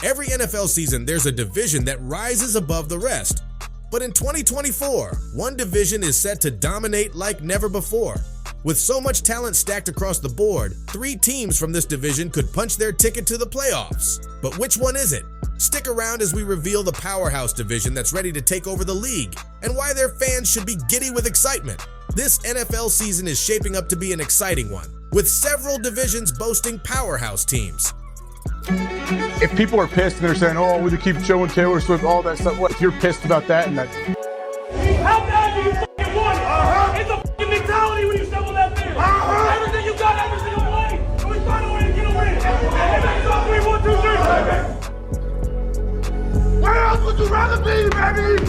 Every NFL season, there's a division that rises above the rest. But in 2024, one division is set to dominate like never before. With so much talent stacked across the board, 3 teams from this division could punch their ticket to the playoffs. But which one is it? Stick around as we reveal the powerhouse division that's ready to take over the league and why their fans should be giddy with excitement. This NFL season is shaping up to be an exciting one, with several divisions boasting powerhouse teams. If people are pissed and they're saying, oh, we keep showing Taylor Swift, all that stuff, what if you're pissed about that and that? How bad do you fucking want it? It's a fucking mentality when you step on that field. Everything you got, every single play, and we find a way to get a win. And that's all 3, 1, 2, 3. Where else would you rather be, baby?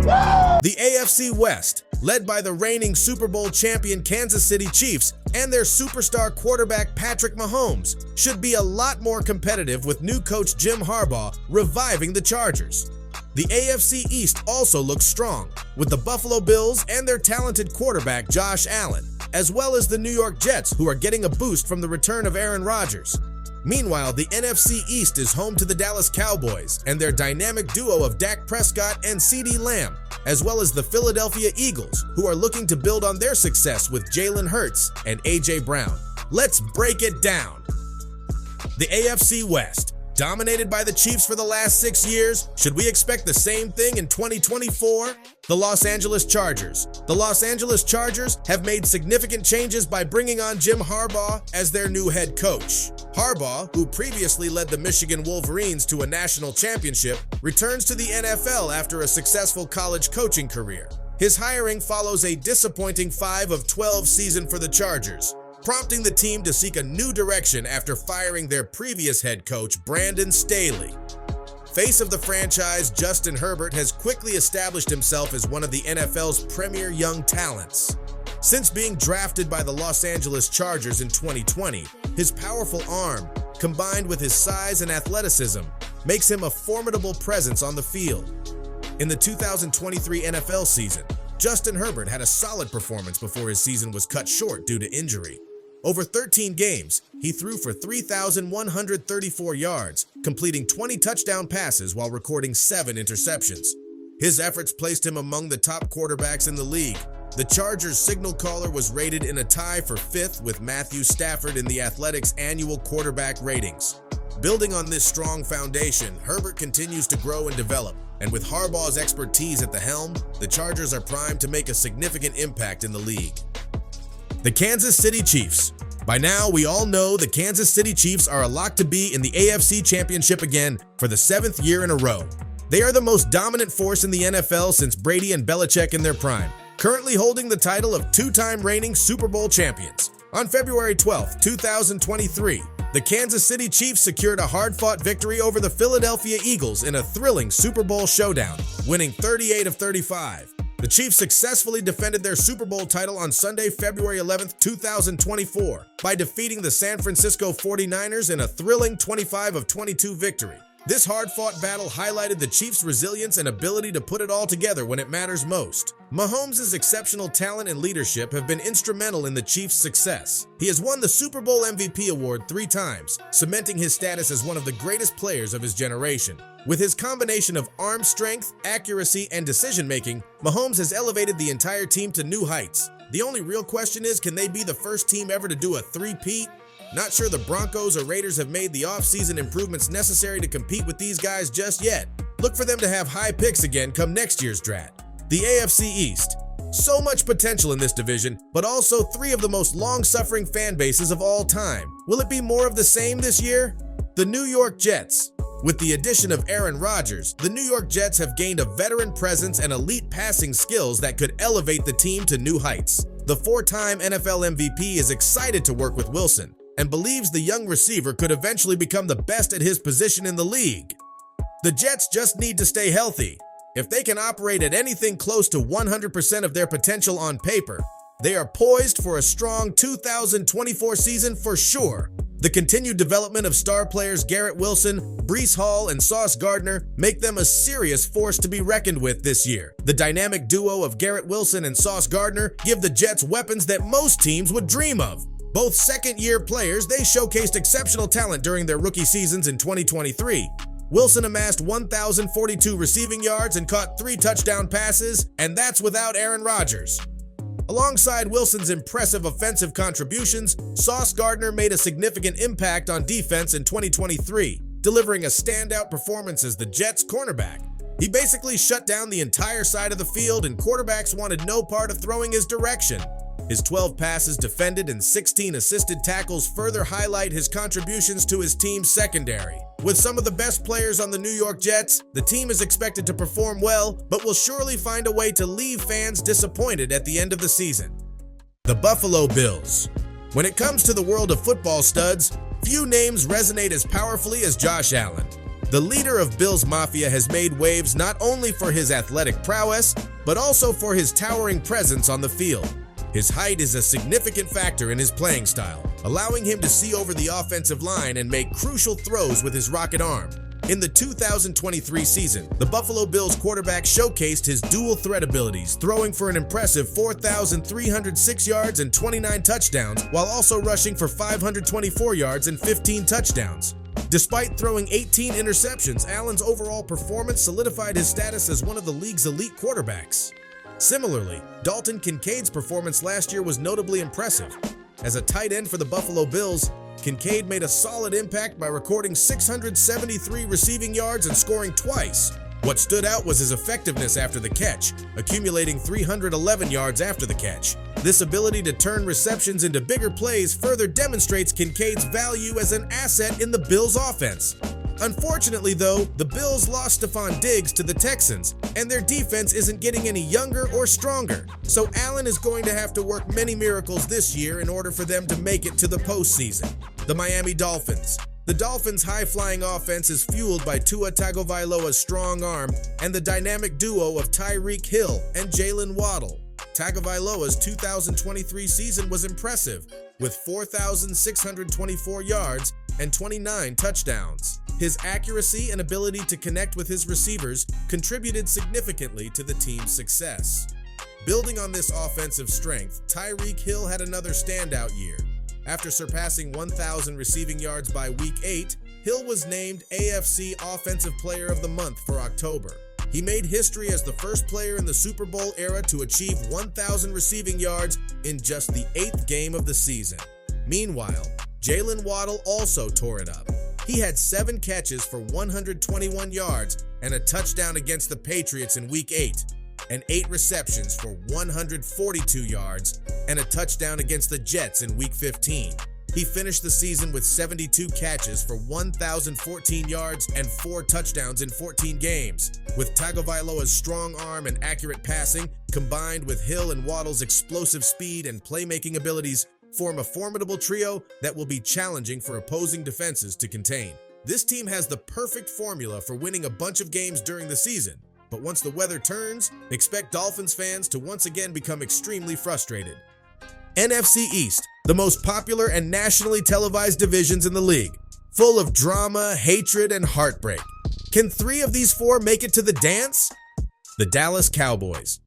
Woo! The AFC West, led by the reigning Super Bowl champion Kansas City Chiefs and their superstar quarterback Patrick Mahomes, should be a lot more competitive with new coach Jim Harbaugh reviving the Chargers. The AFC East also looks strong, with the Buffalo Bills and their talented quarterback Josh Allen, as well as the New York Jets, who are getting a boost from the return of Aaron Rodgers. Meanwhile, the NFC East is home to the Dallas Cowboys and their dynamic duo of Dak Prescott and CeeDee Lamb, as well as the Philadelphia Eagles, who are looking to build on their success with Jalen Hurts and A.J. Brown. Let's break it down. The AFC West, dominated by the Chiefs for the last 6 years, should we expect the same thing in 2024? The Los Angeles Chargers. The Los Angeles Chargers have made significant changes by bringing on Jim Harbaugh as their new head coach. Harbaugh, who previously led the Michigan Wolverines to a national championship, returns to the NFL after a successful college coaching career. His hiring follows a disappointing 5-12 season for the Chargers, prompting the team to seek a new direction after firing their previous head coach, Brandon Staley. Face of the franchise, Justin Herbert has quickly established himself as one of the NFL's premier young talents. Since being drafted by the Los Angeles Chargers in 2020, his powerful arm, combined with his size and athleticism, makes him a formidable presence on the field. In the 2023 NFL season, Justin Herbert had a solid performance before his season was cut short due to injury. Over 13 games, he threw for 3,134 yards, completing 20 touchdown passes while recording 7 interceptions. His efforts placed him among the top quarterbacks in the league. The Chargers' signal caller was rated in a tie for 5th with Matthew Stafford in the Athletic's annual quarterback ratings. Building on this strong foundation, Herbert continues to grow and develop, and with Harbaugh's expertise at the helm, the Chargers are primed to make a significant impact in the league. The Kansas City Chiefs. By now, we all know the Kansas City Chiefs are a lock to be in the AFC Championship again for the 7th year in a row. They are the most dominant force in the NFL since Brady and Belichick in their prime, currently holding the title of 2-time reigning Super Bowl champions. On February 12, 2023, the Kansas City Chiefs secured a hard-fought victory over the Philadelphia Eagles in a thrilling Super Bowl showdown, winning 38-35. The Chiefs successfully defended their Super Bowl title on Sunday, February 11, 2024, by defeating the San Francisco 49ers in a thrilling 25-22 victory. This hard-fought battle highlighted the Chiefs' resilience and ability to put it all together when it matters most. Mahomes' exceptional talent and leadership have been instrumental in the Chiefs' success. He has won the Super Bowl MVP award 3 times, cementing his status as one of the greatest players of his generation. With his combination of arm strength, accuracy, and decision-making, Mahomes has elevated the entire team to new heights. The only real question is, can they be the first team ever to do a three-peat? Not sure the Broncos or Raiders have made the offseason improvements necessary to compete with these guys just yet. Look for them to have high picks again come next year's draft. The AFC East. So much potential in this division, but also 3 of the most long-suffering fan bases of all time. Will it be more of the same this year? The New York Jets. With the addition of Aaron Rodgers, the New York Jets have gained a veteran presence and elite passing skills that could elevate the team to new heights. The 4-time NFL MVP is excited to work with Wilson and believes the young receiver could eventually become the best at his position in the league. The Jets just need to stay healthy. If they can operate at anything close to 100% of their potential on paper, they are poised for a strong 2024 season for sure. The continued development of star players Garrett Wilson, Breece Hall, and Sauce Gardner make them a serious force to be reckoned with this year. The dynamic duo of Garrett Wilson and Sauce Gardner give the Jets weapons that most teams would dream of. Both second-year players, they showcased exceptional talent during their rookie seasons in 2023. Wilson amassed 1,042 receiving yards and caught 3 touchdown passes, and that's without Aaron Rodgers. Alongside Wilson's impressive offensive contributions, Sauce Gardner made a significant impact on defense in 2023, delivering a standout performance as the Jets' cornerback. He basically shut down the entire side of the field, and quarterbacks wanted no part of throwing his direction. His 12 passes defended and 16 assisted tackles further highlight his contributions to his team's secondary. With some of the best players on the New York Jets, the team is expected to perform well, but will surely find a way to leave fans disappointed at the end of the season. The Buffalo Bills. When it comes to the world of football studs, few names resonate as powerfully as Josh Allen. The leader of Bills Mafia has made waves not only for his athletic prowess, but also for his towering presence on the field. His height is a significant factor in his playing style, allowing him to see over the offensive line and make crucial throws with his rocket arm. In the 2023 season, the Buffalo Bills quarterback showcased his dual threat abilities, throwing for an impressive 4,306 yards and 29 touchdowns, while also rushing for 524 yards and 15 touchdowns. Despite throwing 18 interceptions, Allen's overall performance solidified his status as one of the league's elite quarterbacks. Similarly, Dalton Kincaid's performance last year was notably impressive. As a tight end for the Buffalo Bills, Kincaid made a solid impact by recording 673 receiving yards and scoring twice. What stood out was his effectiveness after the catch, accumulating 311 yards after the catch. This ability to turn receptions into bigger plays further demonstrates Kincaid's value as an asset in the Bills' offense. Unfortunately, though, the Bills lost Stephon Diggs to the Texans, and their defense isn't getting any younger or stronger, so Allen is going to have to work many miracles this year in order for them to make it to the postseason. The Miami Dolphins. The Dolphins' high-flying offense is fueled by Tua Tagovailoa's strong arm and the dynamic duo of Tyreek Hill and Jalen Waddle. Tagovailoa's 2023 season was impressive, with 4,624 yards and 29 touchdowns. His accuracy and ability to connect with his receivers contributed significantly to the team's success. Building on this offensive strength, Tyreek Hill had another standout year. After surpassing 1,000 receiving yards by Week 8, Hill was named AFC Offensive Player of the Month for October. He made history as the first player in the Super Bowl era to achieve 1,000 receiving yards in just the 8th game of the season. Meanwhile, Jalen Waddle also tore it up. He had 7 catches for 121 yards and a touchdown against the Patriots in Week 8, and 8 receptions for 142 yards and a touchdown against the Jets in Week 15. He finished the season with 72 catches for 1,014 yards and 4 touchdowns in 14 games. With Tagovailoa's strong arm and accurate passing, combined with Hill and Waddle's explosive speed and playmaking abilities, form a formidable trio that will be challenging for opposing defenses to contain. This team has the perfect formula for winning a bunch of games during the season, but once the weather turns, expect Dolphins fans to once again become extremely frustrated. NFC East, the most popular and nationally televised divisions in the league, full of drama, hatred, and heartbreak. Can 3 of these 4 make it to the dance? The Dallas Cowboys.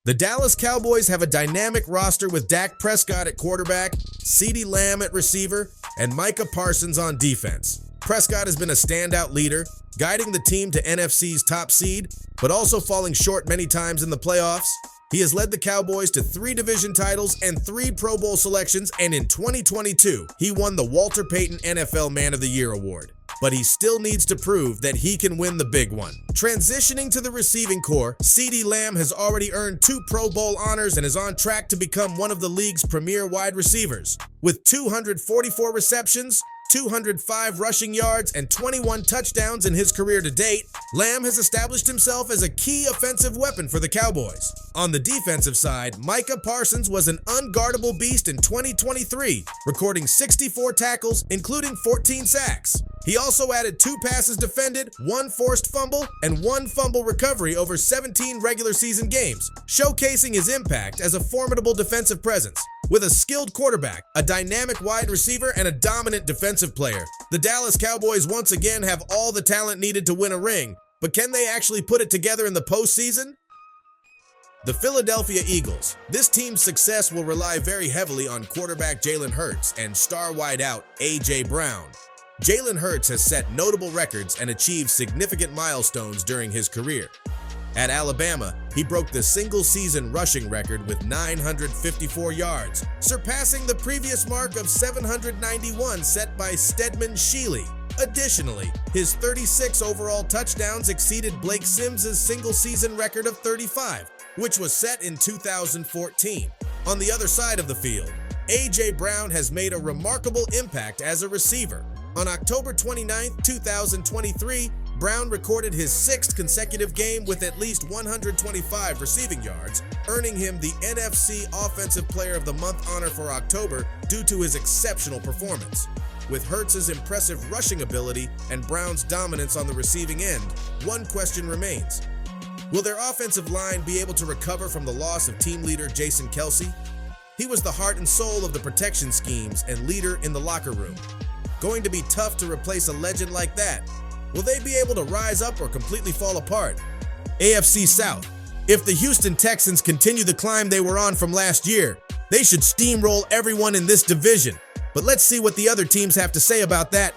The Dallas Cowboys have a dynamic roster with Dak Prescott at quarterback, CeeDee Lamb at receiver, and Micah Parsons on defense. Prescott has been a standout leader, guiding the team to NFC's top seed, but also falling short many times in the playoffs. He has led the Cowboys to 3 division titles and 3 Pro Bowl selections, and in 2022, he won the Walter Payton NFL Man of the Year award. But he still needs to prove that he can win the big one. Transitioning to the receiving corps, CeeDee Lamb has already earned 2 Pro Bowl honors and is on track to become one of the league's premier wide receivers. With 244 receptions, 205 rushing yards, and 21 touchdowns in his career to date, Lamb has established himself as a key offensive weapon for the Cowboys. On the defensive side, Micah Parsons was an unguardable beast in 2023, recording 64 tackles, including 14 sacks. He also added 2 passes defended, 1 forced fumble, and 1 fumble recovery over 17 regular season games, showcasing his impact as a formidable defensive presence. With a skilled quarterback, a dynamic wide receiver, and a dominant defensive player, the Dallas Cowboys once again have all the talent needed to win a ring, but can they actually put it together in the postseason? The Philadelphia Eagles. This team's success will rely very heavily on quarterback Jalen Hurts and star wideout A.J. Brown. Jalen Hurts has set notable records and achieved significant milestones during his career. At Alabama, he broke the single-season rushing record with 954 yards, surpassing the previous mark of 791 set by Stedman Shealy. Additionally, his 36 overall touchdowns exceeded Blake Sims' single-season record of 35, which was set in 2014. On the other side of the field, A.J. Brown has made a remarkable impact as a receiver. On October 29, 2023, Brown recorded his 6th consecutive game with at least 125 receiving yards, earning him the NFC Offensive Player of the Month honor for October due to his exceptional performance. With Hurts' impressive rushing ability and Brown's dominance on the receiving end, one question remains. Will their offensive line be able to recover from the loss of team leader Jason Kelce? He was the heart and soul of the protection schemes and leader in the locker room. Going to be tough to replace a legend like that. Will they be able to rise up or completely fall apart? AFC South. If the Houston Texans continue the climb they were on from last year, they should steamroll everyone in this division. But let's see what the other teams have to say about that.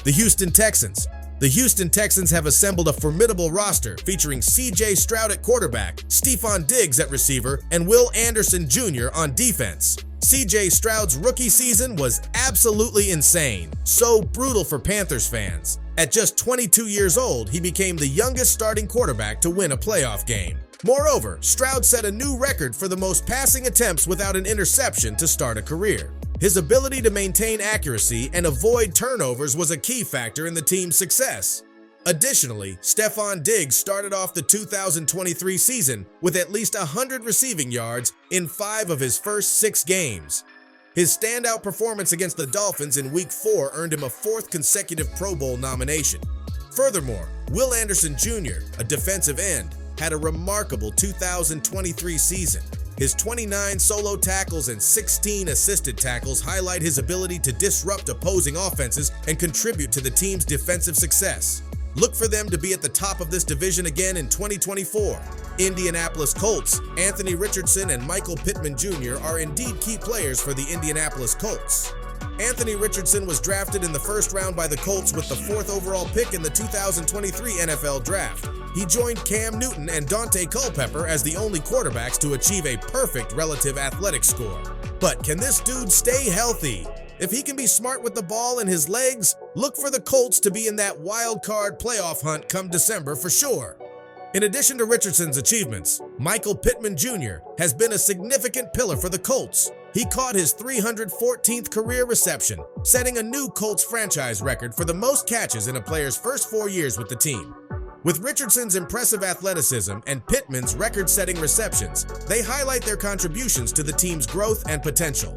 The Houston Texans. The Houston Texans have assembled a formidable roster featuring C.J. Stroud at quarterback, Stephon Diggs at receiver, and Will Anderson Jr. on defense. C.J. Stroud's rookie season was absolutely insane, so brutal for Panthers fans. At just 22 years old, he became the youngest starting quarterback to win a playoff game. Moreover, Stroud set a new record for the most passing attempts without an interception to start a career. His ability to maintain accuracy and avoid turnovers was a key factor in the team's success. Additionally, Stephon Diggs started off the 2023 season with at least 100 receiving yards in 5 of his first 6 games. His standout performance against the Dolphins in Week 4 earned him a 4th consecutive Pro Bowl nomination. Furthermore, Will Anderson Jr., a defensive end, had a remarkable 2023 season. His 29 solo tackles and 16 assisted tackles highlight his ability to disrupt opposing offenses and contribute to the team's defensive success. Look for them to be at the top of this division again in 2024. Indianapolis Colts. Anthony Richardson and Michael Pittman Jr. are indeed key players for the Indianapolis Colts. Anthony Richardson was drafted in the first round by the Colts with the 4th overall pick in the 2023 NFL Draft. He joined Cam Newton and Dante Culpepper as the only quarterbacks to achieve a perfect relative athletic score. But can this dude stay healthy? If he can be smart with the ball and his legs, look for the Colts to be in that wild card playoff hunt come December for sure. In addition to Richardson's achievements, Michael Pittman Jr. has been a significant pillar for the Colts. He caught his 314th career reception, setting a new Colts franchise record for the most catches in a player's first 4 years with the team. With Richardson's impressive athleticism and Pittman's record-setting receptions, they highlight their contributions to the team's growth and potential.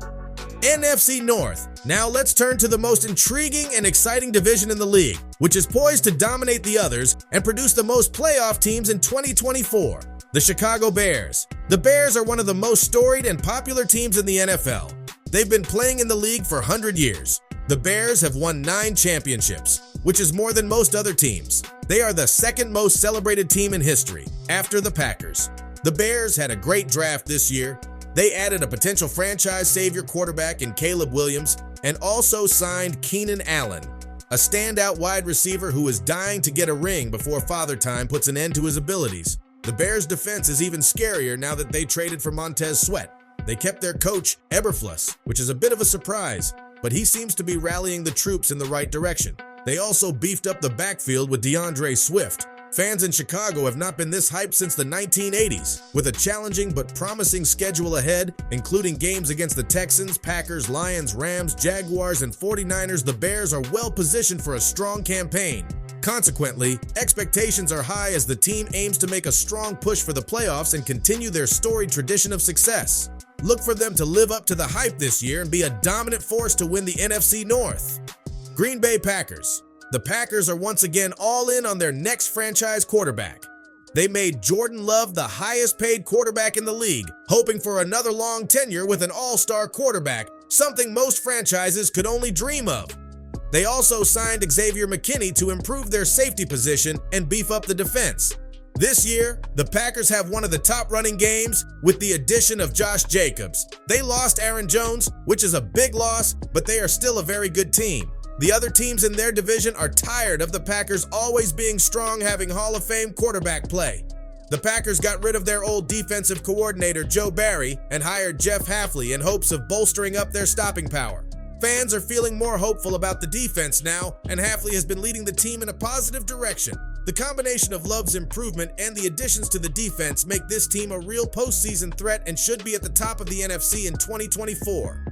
NFC North. Now let's turn to the most intriguing and exciting division in the league, which is poised to dominate the others and produce the most playoff teams in 2024. The Chicago Bears. The Bears are one of the most storied and popular teams in the NFL. They've been playing in the league for 100 years. The Bears have won 9 championships, which is more than most other teams. They are the second most celebrated team in history, after the Packers. The Bears had a great draft this year. They added a potential franchise savior quarterback in Caleb Williams and also signed Keenan Allen, a standout wide receiver who is dying to get a ring before Father Time puts an end to his abilities. The Bears' defense is even scarier now that they traded for Montez Sweat. They kept their coach, Eberflus, which is a bit of a surprise, but he seems to be rallying the troops in the right direction. They also beefed up the backfield with DeAndre Swift. Fans in Chicago have not been this hyped since the 1980s. With a challenging but promising schedule ahead, including games against the Texans, Packers, Lions, Rams, Jaguars, and 49ers, the Bears are well positioned for a strong campaign. Consequently, expectations are high as the team aims to make a strong push for the playoffs and continue their storied tradition of success. Look for them to live up to the hype this year and be a dominant force to win the NFC North. Green Bay Packers. The Packers are once again all in on their next franchise quarterback. They made Jordan Love the highest paid quarterback in the league, hoping for another long tenure with an all-star quarterback, something most franchises could only dream of. They also signed Xavier McKinney to improve their safety position and beef up the defense. This year, the Packers have one of the top running games with the addition of Josh Jacobs. They lost Aaron Jones, which is a big loss, but they are still a very good team. The other teams in their division are tired of the Packers always being strong, having Hall of Fame quarterback play. The Packers got rid of their old defensive coordinator Joe Barry and hired Jeff Hafley in hopes of bolstering up their stopping power. Fans are feeling more hopeful about the defense now, and Hafley has been leading the team in a positive direction. The combination of Love's improvement and the additions to the defense make this team a real postseason threat and should be at the top of the NFC in 2024.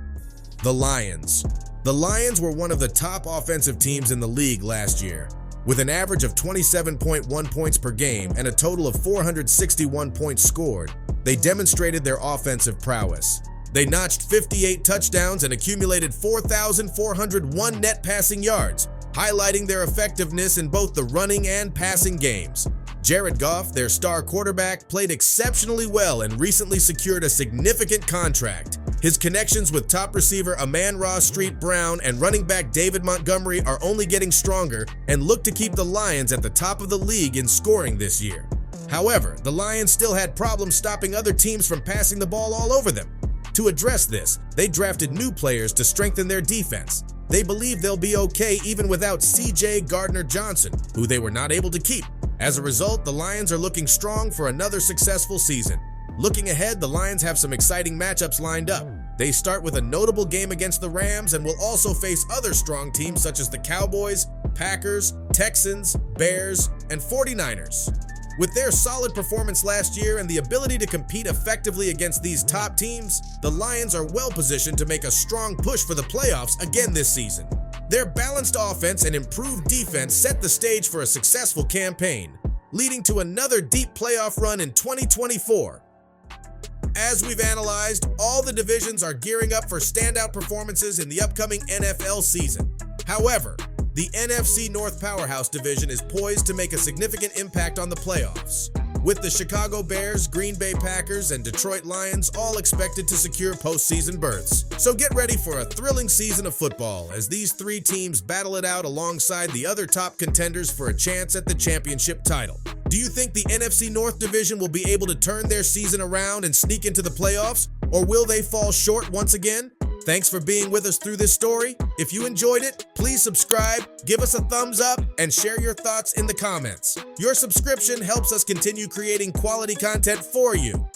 The Lions. The Lions were one of the top offensive teams in the league last year. With an average of 27.1 points per game and a total of 461 points scored, they demonstrated their offensive prowess. They notched 58 touchdowns and accumulated 4,401 net passing yards, highlighting their effectiveness in both the running and passing games. Jared Goff, their star quarterback, played exceptionally well and recently secured a significant contract. His connections with top receiver Amon-Ra St. Brown and running back David Montgomery are only getting stronger and look to keep the Lions at the top of the league in scoring this year. However, the Lions still had problems stopping other teams from passing the ball all over them. To address this, they drafted new players to strengthen their defense. They believe they'll be okay even without C.J. Gardner-Johnson, who they were not able to keep. As a result, the Lions are looking strong for another successful season. Looking ahead, the Lions have some exciting matchups lined up. They start with a notable game against the Rams and will also face other strong teams such as the Cowboys, Packers, Texans, Bears, and 49ers. With their solid performance last year and the ability to compete effectively against these top teams, the Lions are well positioned to make a strong push for the playoffs again this season. Their balanced offense and improved defense set the stage for a successful campaign, leading to another deep playoff run in 2024. As we've analyzed, all the divisions are gearing up for standout performances in the upcoming NFL season. However, the NFC North Powerhouse division is poised to make a significant impact on the playoffs, with the Chicago Bears, Green Bay Packers, and Detroit Lions all expected to secure postseason berths. So get ready for a thrilling season of football as these three teams battle it out alongside the other top contenders for a chance at the championship title. Do you think the NFC North division will be able to turn their season around and sneak into the playoffs, or will they fall short once again? Thanks for being with us through this story. If you enjoyed it, please subscribe, give us a thumbs up, and share your thoughts in the comments. Your subscription helps us continue creating quality content for you.